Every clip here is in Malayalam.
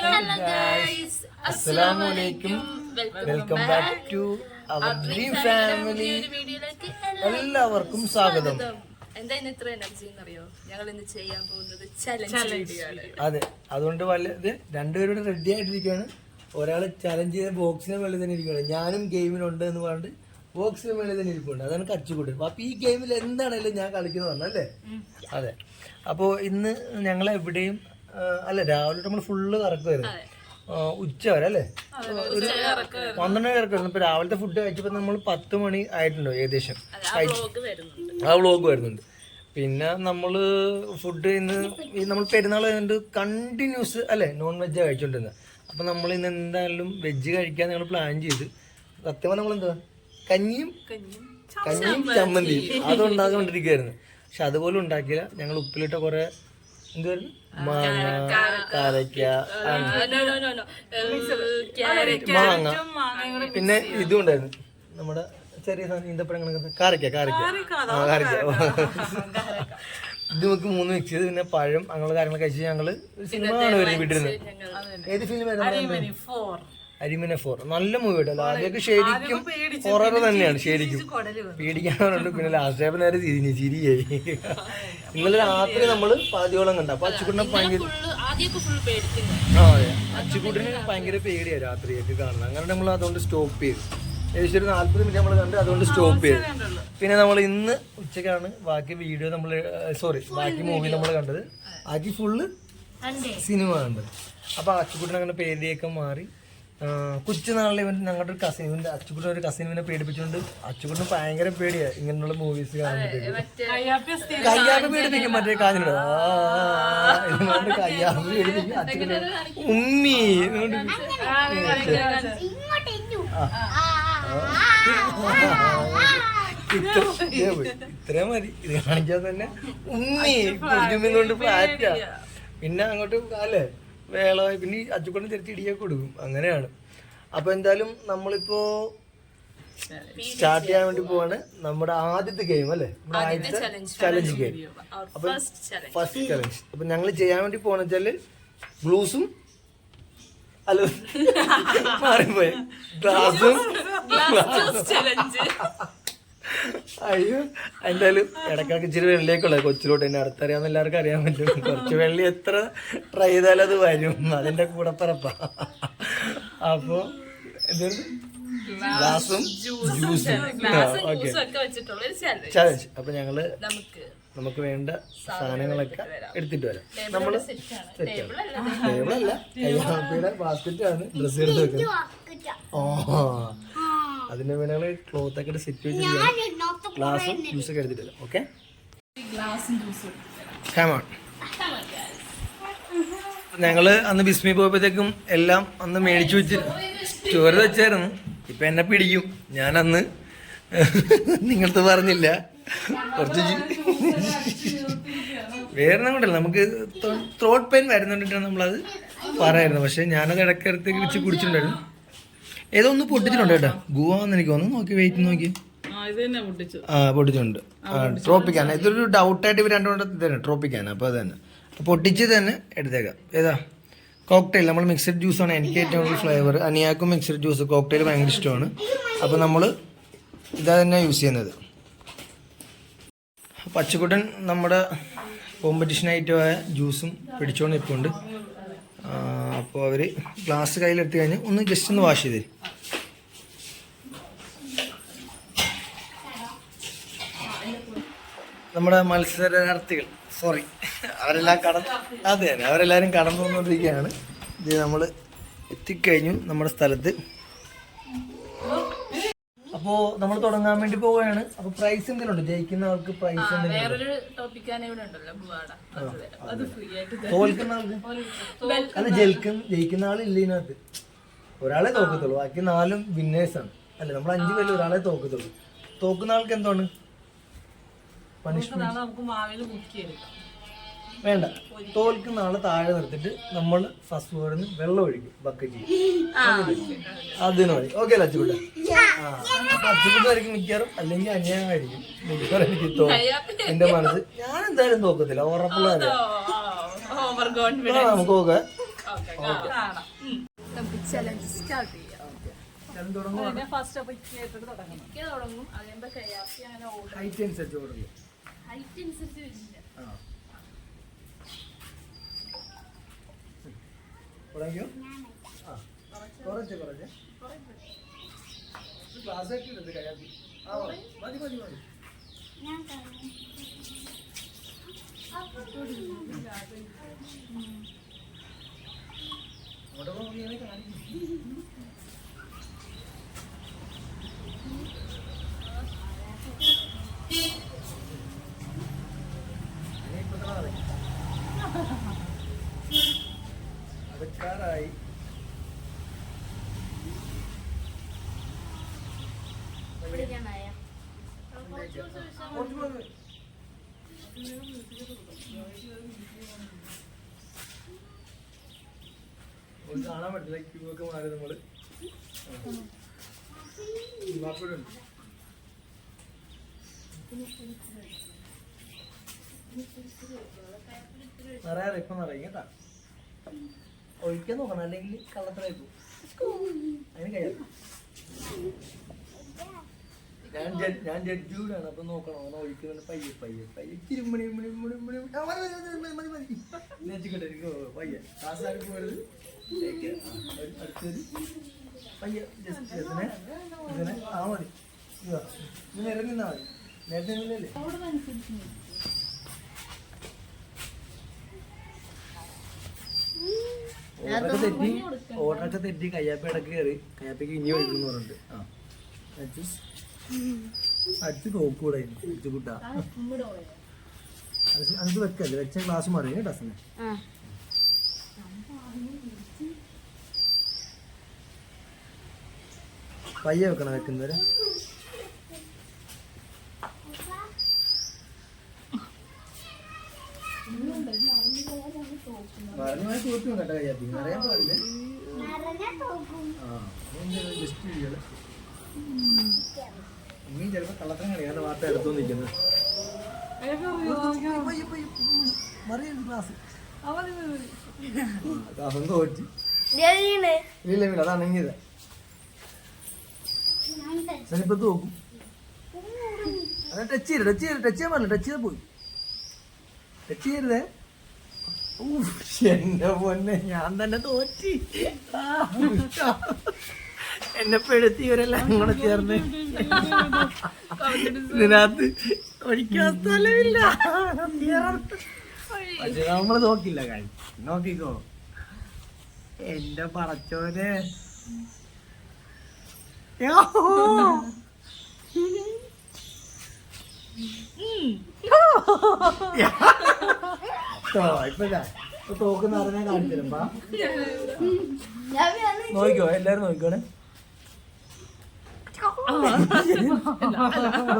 Hello guys, Assalamu alaikum. Welcome back to our dream family. എല്ലാവർക്കും സ്വാഗതം. എന്താ ഇന്ന് ഇത്ര എനർജി എന്നറിയോ? ഞങ്ങൾ ഇന്ന് ചെയ്യാൻ പോകുന്നത് ചലഞ്ച് വീഡിയോ ആണ്. അതെ, അതുകൊണ്ട് ഇത് രണ്ടുപേരും റെഡി ആയിട്ടിരിക്കുകയാണ്. ഒരാൾ ചലഞ്ച് ചെയ്ത ബോക്സിന് മേളിൽ തന്നെ ഇരിക്കുകയാണ്. ഞാനും ഗെയിമിനുണ്ട് എന്ന് പറഞ്ഞിട്ട് ബോക്സിന് മേളിൽ തന്നെ ഇരിപ്പുണ്ട്. അതാണ് കച്ചുകൂട്ട്. അപ്പൊ ഈ ഗെയിമിൽ എന്താണേലും ഞാൻ കളിക്കുന്നത് പറഞ്ഞല്ലേ? അതെ. അപ്പോൾ ഇന്ന് ഞങ്ങൾ എവിടെയും അല്ല, രാവിലെ നമ്മൾ ഫുള്ള് കറക്കുമായിരുന്നു. ഉച്ച വരെ അല്ലേ, ഒരു 12 കറക്കുമായിരുന്നു. ഇപ്പൊ രാവിലത്തെ ഫുഡ് കഴിച്ചപ്പോൾ നമ്മൾ 10 മണി ആയിട്ടുണ്ടോ ഏകദേശം. ആ വ്ളോഗ് വരുന്നുണ്ട്. പിന്നെ നമ്മൾ ഫുഡ് ഇന്ന് നമ്മൾ പെരുന്നാൾ കഴിഞ്ഞിട്ട് കണ്ടിന്യൂസ് അല്ലേ നോൺ വെജ് കഴിച്ചോണ്ടിരുന്നത്. അപ്പം നമ്മൾ ഇന്ന് എന്തായാലും വെജ് കഴിക്കാൻ ഞങ്ങൾ പ്ലാൻ ചെയ്ത്. സത്യം നമ്മൾ എന്താ കഞ്ഞിയും ചമ്മന്തിയും അതുണ്ടാക്കിക്കൊണ്ടിരിക്കുകയായിരുന്നു. പക്ഷെ അതുപോലെ ഉണ്ടാക്കിയില്ല. ഞങ്ങൾ ഉപ്പിലിട്ട കുറെ എന്തായിരുന്നു മാങ്ങ, കാരക്ക, മാങ്ങ, പിന്നെ ഇതും ഉണ്ടായിരുന്നു നമ്മുടെ ചെറിയ സാധനം ഈന്തപ്പഴം, കാരക്ക ഇത് നമുക്ക് 3 മിക്സ് ചെയ്ത് പിന്നെ പഴം അങ്ങനെ കാര്യങ്ങൾ കഴിച്ച് ഞങ്ങള് സിനിമ ആണ് വരുന്നത് വീട്ടിൽ. ഏത് ഫിലിം അരിമന 4 നല്ല മൂവി കേട്ടോ. ആദ്യമൊക്കെ ശരിക്കും ഹൊറർ തന്നെയാണ്, ശരിക്കും പേടിക്കാറുണ്ട്. പിന്നെ ലാസ്റ്റ് ആയപ്പോ നേരെ ചിരിയായി. ഇന്നലെ രാത്രി നമ്മള് പാതിയോളം കണ്ട. അപ്പൊ അച്ചുക്കുട്ടിനെ ഭയങ്കര അച്ചുക്കുട്ടിന് ഭയങ്കര പേടിയാ രാത്രിയൊക്കെ കാണുന്നത്. അങ്ങനെ നമ്മൾ അതുകൊണ്ട് സ്റ്റോപ്പ് ചെയ്തു. ഏകദേശം ഒരു 40 മിനിറ്റ് നമ്മൾ കണ്ട്, അതുകൊണ്ട് സ്റ്റോപ്പ് ചെയ്തു. പിന്നെ നമ്മൾ ഇന്ന് ഉച്ചക്കാണ് ബാക്കി വീഡിയോ ബാക്കി മൂവി നമ്മൾ കണ്ടത്. ബാക്കി ഫുള്ള് സിനിമ കണ്ടത്. അപ്പൊ അച്ചുക്കുട്ടിനെ അങ്ങനെ പേടിയൊക്കെ മാറി. കൊച്ചുനാളിൽ ഇവൻ ഞങ്ങളുടെ ഒരു കസിൻ, ഇവന്റെ അച്ചുക്കുട്ടിന് ഒരു കസിൻ ഇവനെ പേടിപ്പിച്ചുകൊണ്ട് അച്ചുക്കുട്ടിന് ഭയങ്കര പേടിയാ ഇങ്ങനെയുള്ള മൂവീസ് കാണുമ്പോഴത്തേക്ക്. കയ്യാപ്പ് പേടിപ്പിക്കും, മറ്റേ കാഞ്ഞിട്ട് ഇതുകൊണ്ട് കയ്യാപ്പ് പേടിപ്പിക്കും. അച്ചുക്കുട്ടി ഉമ്മി ഇത്രയും മതി. ഇത് കാണിച്ചാൽ തന്നെ ഉമ്മി കുഞ്ഞുമ്മിന്നുകൊണ്ട് ഫ്ലാറ്റാ. പിന്നെ അങ്ങോട്ട് അല്ലേ വേളമായി. പിന്നെ ഈ അച്ചുക്കൊണ്ട് തിരിച്ച് ഇടിയൊക്കെ കൊടുക്കും. അങ്ങനെയാണ്. അപ്പൊ എന്തായാലും നമ്മളിപ്പോ സ്റ്റാർട്ട് ചെയ്യാൻ വേണ്ടി പോവാണ് നമ്മുടെ ആദ്യത്തെ ഗെയിം അല്ലേ, നമ്മുടെ ആദ്യത്തെ ചലഞ്ച് ഗെയിം. അപ്പൊ ഫസ്റ്റ് ചലഞ്ച് അപ്പൊ ഞങ്ങൾ ചെയ്യാൻ വേണ്ടി പോണെന്ന് വെച്ചാല് ഗ്ലൂസും അല്ല മാറിപ്പോയി ഗ്ലാസും അയ്യോ. എന്തായാലും ഇടയ്ക്കിടയ്ക്ക് ഇച്ചിരി വെള്ളിയൊക്കെയുള്ള കൊച്ചിലോട്ട് എന്നെ അടുത്തറിയാവുന്ന എല്ലാവർക്കും അറിയാൻ പറ്റും. കുറച്ച് വെള്ളി എത്ര ട്രൈ ചെയ്താലും അത് വരും, അതിന്റെ കൂടെ പറപ്പാ. അപ്പൊ എന്തായിരുന്നു ഗ്ലാസും ജ്യൂസും. Okay, challenge. അപ്പൊ ഞങ്ങള് നമുക്ക് വേണ്ട സാധനങ്ങളൊക്കെ എടുത്തിട്ട് വരാം. നമ്മള് ടേബിളല്ല, കയ്യാപ്പിയുടെ ബാസ്ക്കറ്റ് ആണ് ഡ്രസ്സ് എടുത്ത് വെക്കുന്നത്. അതിന്റെ വേണങ്ങള് ക്ലോത്ത് ഒക്കെ സെറ്റ് വെച്ച് ഗ്ലാസും ജ്യൂസൊക്കെ എടുത്തിട്ടില്ല. ഓക്കെ, ഞങ്ങള് അന്ന് ബിസ്മി പോയപ്പോഴത്തേക്കും എല്ലാം അന്ന് മേടിച്ചു വെച്ച് സ്റ്റോർ വെച്ചായിരുന്നു. ഇപ്പൊ എന്നെ പിടിക്കും. ഞാൻ അന്ന് നിങ്ങളത് പറഞ്ഞില്ല. കുറച്ച് വേറെ കൊണ്ടല്ല, നമുക്ക് ത്രോട്ട് പെയിൻ വരുന്നുണ്ടിട്ടാണ് നമ്മളത് പറയായിരുന്നു. പക്ഷെ ഞാനത് ഇടയ്ക്കിടത്തേക്ക് വെച്ച് കുടിച്ചിട്ടുണ്ടായിരുന്നു. ഏതോ ഒന്ന് പൊട്ടിച്ചിട്ടുണ്ട് കേട്ടോ, ഗുവാന്ന് എനിക്ക് തോന്നുന്നു. നോക്കി വെയിറ്റ് നോക്കി, പൊട്ടിച്ചിട്ടുണ്ട്. ട്രോപ്പിക്കാന ഇതൊരു ഡൗട്ടായിട്ട് ഇവർ രണ്ടുകൊണ്ട് തന്നെ ട്രോപ്പിക്കാന. അപ്പോൾ അത് തന്നെ പൊട്ടിച്ച് തന്നെ എടുത്തേക്കാം. ഏതാ കോക്ടെയിൽ, നമ്മൾ മിക്സഡ് ജ്യൂസാണ് എനിക്ക് ഏറ്റവും കൂടുതൽ ഫ്ലേവർ. അനിയാക്കും മിക്സഡ് ജ്യൂസ് കോക്ടെയിൽ ഭയങ്കര ഇഷ്ടമാണ്. അപ്പോൾ നമ്മൾ ഇതാ തന്നെ യൂസ് ചെയ്യുന്നത്. പച്ചക്കുട്ടൻ നമ്മുടെ കോമ്പറ്റീഷനായിട്ടുമായ ജ്യൂസും പിടിച്ചുകൊണ്ട് നിൽപ്പുണ്ട്. അപ്പോൾ അവർ ഗ്ലാസ് കയ്യിലെടുത്ത് കഴിഞ്ഞ് ഒന്ന് ജസ്റ്റ് ഒന്ന് വാഷ് ചെയ്ത് തരും. നമ്മുടെ മത്സരാർത്ഥികൾ അവരെല്ലാം അവരെല്ലാവരും കടന്നു വന്നുകൊണ്ടിരിക്കുകയാണ്. ഇത് നമ്മൾ എത്തിക്കഴിഞ്ഞു നമ്മുടെ സ്ഥലത്ത്. അപ്പോൾ നമ്മൾ തുടങ്ങാൻ വേണ്ടി പോവുകയാണ്. അപ്പോൾ പ്രൈസ് എന്തെങ്കിലും ഉണ്ട്? ജയിക്കുന്നവർക്ക് പ്രൈസ് തോൽക്കുന്ന ആൾക്ക് അല്ല, ജയിക്കുന്ന ആളില്ല ഇതിനകത്ത്. ഒരാളെ തോക്കത്തുള്ളൂ, ബാക്കി 4 വിന്നേഴ്സാണ് അല്ലെ. നമ്മൾ 5 പേരിൽ ഒരാളെ തോക്കത്തുള്ളൂ. തോക്കുന്ന ആൾക്ക് എന്താണ് പണിഷ്മെന്റ്? വേണ്ട, തോൽക്കുന്ന ആള് താഴെ നിർത്തിട്ട് നമ്മൾ ഫസ്റ്റ് ഫ്ലോറിൽ നിന്ന് വെള്ളം ഒഴിക്കും ബക്കറ്റ്. അതിന് മതി. ഓക്കെ അല്ലേ അച്ചുകൂട്ട? അച്ചുകൂട്ടായിരിക്കും മിക്കാറും, അല്ലെങ്കിൽ അന്യായമായിരിക്കും മിക്കാറും. എനിക്ക് തോന്നുന്നു എന്റെ മനസ്സ് ഞാൻ എന്തായാലും തോക്കത്തില്ല, ഉറപ്പുള്ള. നമുക്ക് നോക്കാം. കാണാം. നമുക്ക് ചലഞ്ച് സ്റ്റാർട്ട് ചെയ്യാം. പിന്നെ ഫസ്റ്റ് അപ്പൊ ഇക്കേറ്റിട്ട് തുടങ്ങണം. ഇക്ക തുടങ്ങും, അതുമ്പോ കയ്യാപ്പി അങ്ങനെ ഓടും. ഹൈറ്റ് അനുസരിച്ച് ഓടുള്ളൂ. ഹൈറ്റ് അനുസരിച്ച് വരില്ല. തുടങ്ങിയോ? കുറച്ച് ക്ലാസ് ആക്കിയിട്ടുണ്ട് കയ്യാപ്പി. മതി മതി മതി. അവിടെ നോക്കിയാൽ കാണിക്കും. അടുക്കാറായി. എവിടേക്കാണായ? കാണാൻ പറ്റില്ല, ക്യൂ ഒക്കെ മാറി നമ്മള് നിറയാറ് ഇപ്പൊ നിറയും കേട്ടാ. ഒഴിക്കാൻ നോക്കണം, അല്ലെങ്കിൽ കള്ളത്തരായി പോകും. അതിന് കഴിയാം. ഞാൻ ജഡ്ജൂടാണ്, അപ്പൊ നോക്കണം അങ്ങനെ ഒഴിക്കുന്നുണ്ട്. പയ്യെ പയ്യെ പയ്യെ തിരുമണി നെച്ചിക്കട്ടെ എനിക്ക് പയ്യെ ക്ലാസ്സാക്കി പോയത്. അടുത്തത് പയ്യെ ജസ്റ്റ് ഇതിനെ ആ മതി. നേരെ നിന്നാ മതി. നേരത്തെ നിന്നല്ലേ ഓർഡറൊക്കെ തെറ്റി കയ്യാപ്പ ഇടക്ക് കയറി. കയ്യാപ്പയ്ക്ക് ഇനി ഒഴിക്കണം പറഞ്ഞിട്ട് അടുത്ത് നോക്കൂടെ അടിച്ചു കൂട്ടാ. അത് വെക്കല്ലേ, വെച്ച ക്ലാസ് മാറി കേട്ടോ. പയ്യെ വെക്കണം വെക്കുന്നവരെ. പറഞ്ഞ തോറ്റും കേട്ടോ കയ്യാപ്പി, അറിയാൻ പാടില്ലേ. ജസ്റ്റ് ഇനിയും ചിലപ്പോ കള്ളത്തരം കളിയാതെ വാർത്ത എടുത്തു നിൽക്കുന്നത്. ക്ലാസ് തോറ്റി. ഇല്ല ഇല്ല, അതാണെങ്കിത് ഞാനിപ്പോ നോക്കും. അതെ ടച്ച് ചെയ്യാൻ പറഞ്ഞില്ല. ടച്ച് ചെയ്ത് പോയി. ടച്ച് ചെയ്യരുതേ. എന്റെ പൊന്നെ, ഞാൻ തന്നെ തോറ്റി. എന്നെ പെടുത്തി ഇവരെല്ലാം കൂടെ ചേർന്ന് ഇതിനകത്ത് ഒഴിക്കാൻ സ്ഥലമില്ല. പക്ഷെ നമ്മള് നോക്കില്ല. കാര്യം നോക്കിക്കോ എന്റെ പടച്ചോനെ. ഇപ്പൊ തോക്കുന്ന അറിഞ്ഞാൽ കാണിച്ചിരുമ്പോ നോക്കിക്കോ, എല്ലാരും നോക്കിക്കോണേ.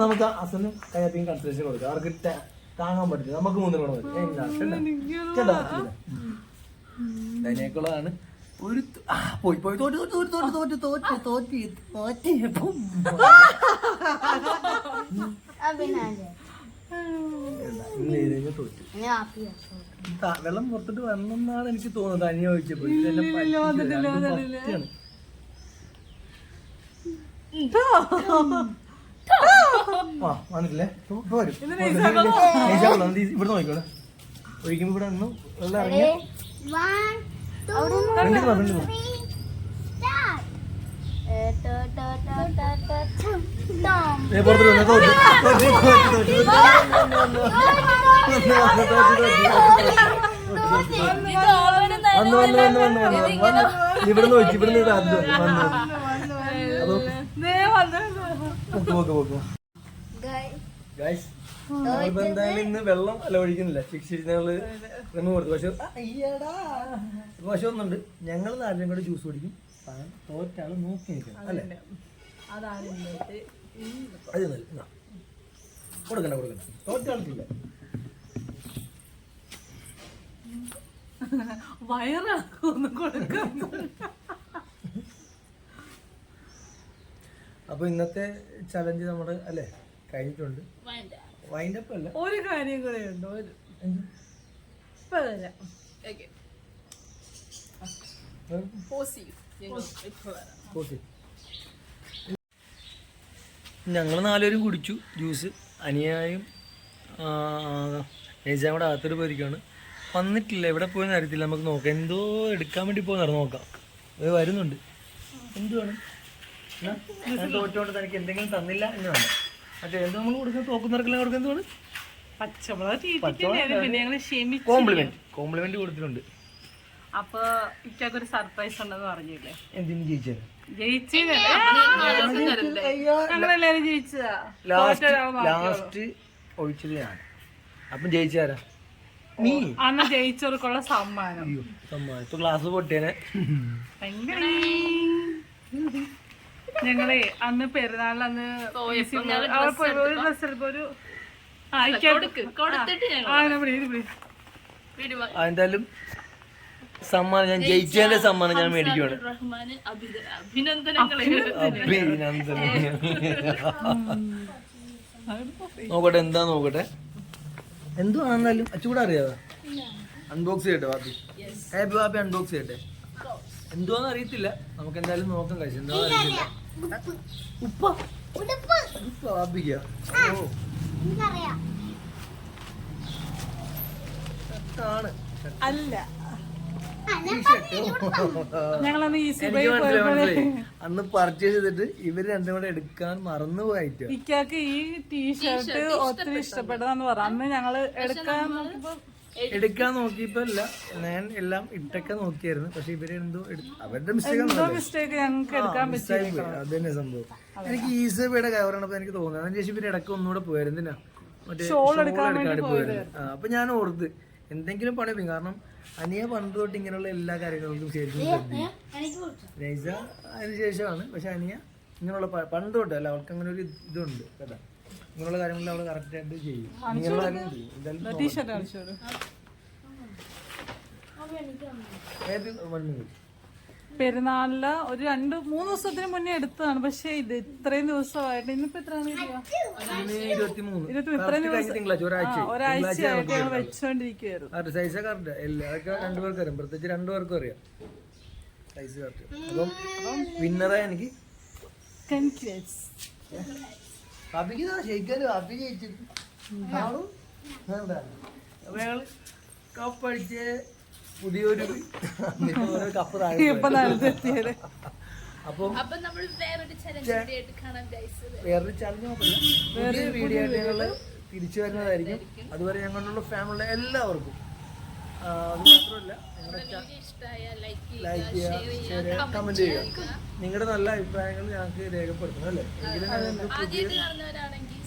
നമുക്ക് അസനും കയ്യാപ്പിയും കൺസൾട്ടേഷൻ കൊടുക്കാം. അവർക്ക് താങ്ങാൻ പറ്റില്ല. നമുക്ക് മൂന്നിന് കൂടെ അതിനേക്കുള്ളതാണ്. ഒരു പോയി പോയി തോറ്റ് തോറ്റ് തോറ്റ് തോറ്റ് തോറ്റ് തോറ്റ് തോറ്റ് തോറ്റ് തോറ്റ്. വെള്ളം പുറത്തിട്ട് വരണമെന്നാണ് എനിക്ക് തോന്നുന്നത്. അനിയ ചോദിച്ചപ്പോ വന്നിട്ടില്ലേ? ഇവിടെ നോക്കിക്കോളെ. ഒഴിക്കുമ്പോ ഇവിടെ ഒന്നും വെള്ളം ഇറങ്ങി ഇവിടെ നോക്കി. ഇവിടെ എന്തായാലും ഇന്ന് വെള്ളം അല്ല ഒഴിക്കുന്നില്ല. ശിക്ഷിച്ച് ഞങ്ങള് റിമൂവ് കൊടുത്തു. പക്ഷെ ഒന്നുണ്ട്, ഞങ്ങൾ നാട്ടിലും കൂടെ ജ്യൂസ് കുടിക്കും. തോറ്റാള് നോക്കി നിൽക്കണം അല്ലേ? അത് നല്ല കൊടുക്കണ്ട കൊടുക്കണ്ട. തോറ്റാൾക്കില്ല. അപ്പൊ ഇന്നത്തെ ചലഞ്ച് നമ്മുടെ അല്ലേ കഴിഞ്ഞിട്ടുണ്ട്. വൈൻഡപ്പ് അല്ല, ഒരു കാര്യം കൂടെ ഉണ്ട്. ഞങ്ങൾ 4 പേരും കുടിച്ചു ജ്യൂസ്. അനിയായും നൈസാം കൂടെ അകത്തോട്ട് പോയിരിക്കുകയാണ്. വന്നിട്ടില്ല, എവിടെ പോയെന്ന് അറിയത്തില്ല. നമുക്ക് നോക്കാം, എന്തോ എടുക്കാൻ വേണ്ടി പോകുന്ന നോക്കാം. വരുന്നുണ്ട്. എന്തുവാണ് തോറ്റോണ്ട് തനിക്ക് എന്തെങ്കിലും തന്നില്ല എന്ന് വേണ്ട. മറ്റേ എന്തോ നമ്മൾ കൊടുക്കുന്ന തോക്കുന്നവർക്കെല്ലാം കൊടുക്കുന്ന എന്തുവാണ് കോംപ്ലിമെന്റ് കൊടുത്തിട്ടുണ്ട്. അപ്പൊ ഇക്കൊരു സർപ്രൈസ് ഉണ്ടെന്ന് പറഞ്ഞില്ലേ? എന്തിനു ജയിച്ചത്? ഞങ്ങളെല്ലാരും ജയിച്ചതാ. ലാസ്റ്റ് ഒഴിച്ചത് ഞാൻ. അപ്പം ജയിച്ചാരാ? നീ. അന്ന് ജയിച്ചവർക്കുള്ള സമ്മാനം. സമ്മാനം ഇപ്പൊ ക്ലാസ് പൊട്ടിയേനെ. ഞങ്ങളെ അന്ന് പെരുന്നാളിൽ അന്ന് ഒരു ഡ്രസ് എടുപ്പോ ഒരു എന്തായാലും സമ്മാനം ഞാൻ ജയിച്ചതിന്റെ സമ്മാനം ഞാൻ മേടിക്കുവാണ്. നോക്കട്ടെ എന്താ നോക്കട്ടെ, എന്തുവാണെന്നാലും അച്ചുകൂടെ അറിയാവോ? അൺബോക്സ് ചെയ്യട്ടെ ബാപ്പി. ഹാപ്പി ബാപ്പി അൺബോക്സ് ചെയ്യട്ടെ. എന്തുവാന്ന് അറിയത്തില്ല, നമുക്ക് എന്തായാലും നോക്കാം. കഴിച്ചു എന്താ അറിയത്തില്ല. ഉപ്പ ബാപ്പിക്ക ആണ് അല്ല. അന്ന് പർച്ചേസ് ചെയ്തിട്ട് ഇവര് രണ്ടും കൂടെ എടുക്കാൻ മറന്നുപോയിട്ട് ഇക്കാക്ക് ഈ ടീഷർട്ട് ഒത്തിരി ഇഷ്ടപ്പെട്ടതാന്ന് പറഞ്ഞു. അന്ന് ഞങ്ങള് എടുക്കാൻ നോക്കിയപ്പോ അല്ല, ഞാൻ എല്ലാം ഇട്ടൊക്കെ നോക്കിയായിരുന്നു. പക്ഷെ ഇവര് എന്തോ അവരുടെ മിസ്റ്റേക്ക് ഞങ്ങൾക്ക് എടുക്കാൻ പറ്റില്ല. അത് തന്നെ സംഭവം. എനിക്ക് ഈസബിയുടെ കവറാണപ്പോ എനിക്ക് തോന്നുന്നത്. അതിനുശേഷം ഇവര് ഇടയ്ക്ക് ഒന്നുകൂടെ പോയായിരുന്നു. എന്തിനാ മറ്റേ ഷോൾ എടുക്കാൻ പോയായിരുന്നു. അപ്പൊ ഞാൻ ഓർത്ത് എന്തെങ്കിലും പണി പോയി. കാരണം അനിയ പണ്ട് തൊട്ട് ഇങ്ങനെയുള്ള എല്ലാ കാര്യങ്ങൾക്കും ശരിക്കും നൈസ അതിനുശേഷമാണ്. പക്ഷെ അനിയ ഇങ്ങനെയുള്ള പണ്ട് തൊട്ട് അല്ല, അവൾക്ക് അങ്ങനെ ഒരു ഇതുണ്ട് കേട്ടോ. ഇങ്ങനെയുള്ള കാര്യങ്ങളിൽ അവള് കറക്റ്റ് ആയിട്ട് ചെയ്യും. ഇങ്ങനെയുള്ള കാര്യം പെരുന്നാളില് ഒരു 2-3 ദിവസത്തിന് മുന്നേ എടുത്തതാണ്. പക്ഷെ ഇത് ഇത്രയും ദിവസമായിട്ട് ഇന്നിപ്പോ എത്രയാണ്? 23. ഒരാഴ്ചയായിട്ട് ഞങ്ങൾ വെച്ചോണ്ടിരിക്കുവായിരുന്നു. സൈസ് കറക്റ്റ് അതൊക്കെ രണ്ടുപേർക്കും അറിയാം, പ്രത്യേകിച്ച് രണ്ടുപേർക്കും അറിയാം സൈസ് കറക്റ്റ്. അപ്പം വിന്നറായ എനിക്ക് പാപ്പിക്ക് ശരിക്കും പാപ്പി ജയിച്ചു. അപ്പൊ ഞങ്ങള് കപ്പടിച്ച് പുതിയൊരു കപ്പ് അപ്പം വേറൊരു ചലഞ്ച് പുതിയ വീഡിയോ ആയിട്ട് ഞങ്ങള് തിരിച്ചു വരുന്നതായിരിക്കും. അതുവരെ ഞങ്ങളുടെ ഫാമിലി എല്ലാവർക്കും അത് മാത്രമല്ല ലൈക്ക് ചെയ്യുക, ഷെയർ ചെയ്യുക, കമന്റ് ചെയ്യുക. നിങ്ങളുടെ നല്ല അഭിപ്രായങ്ങൾ ഞങ്ങൾക്ക് രേഖപ്പെടുത്തണം അല്ലേ? എങ്കിലും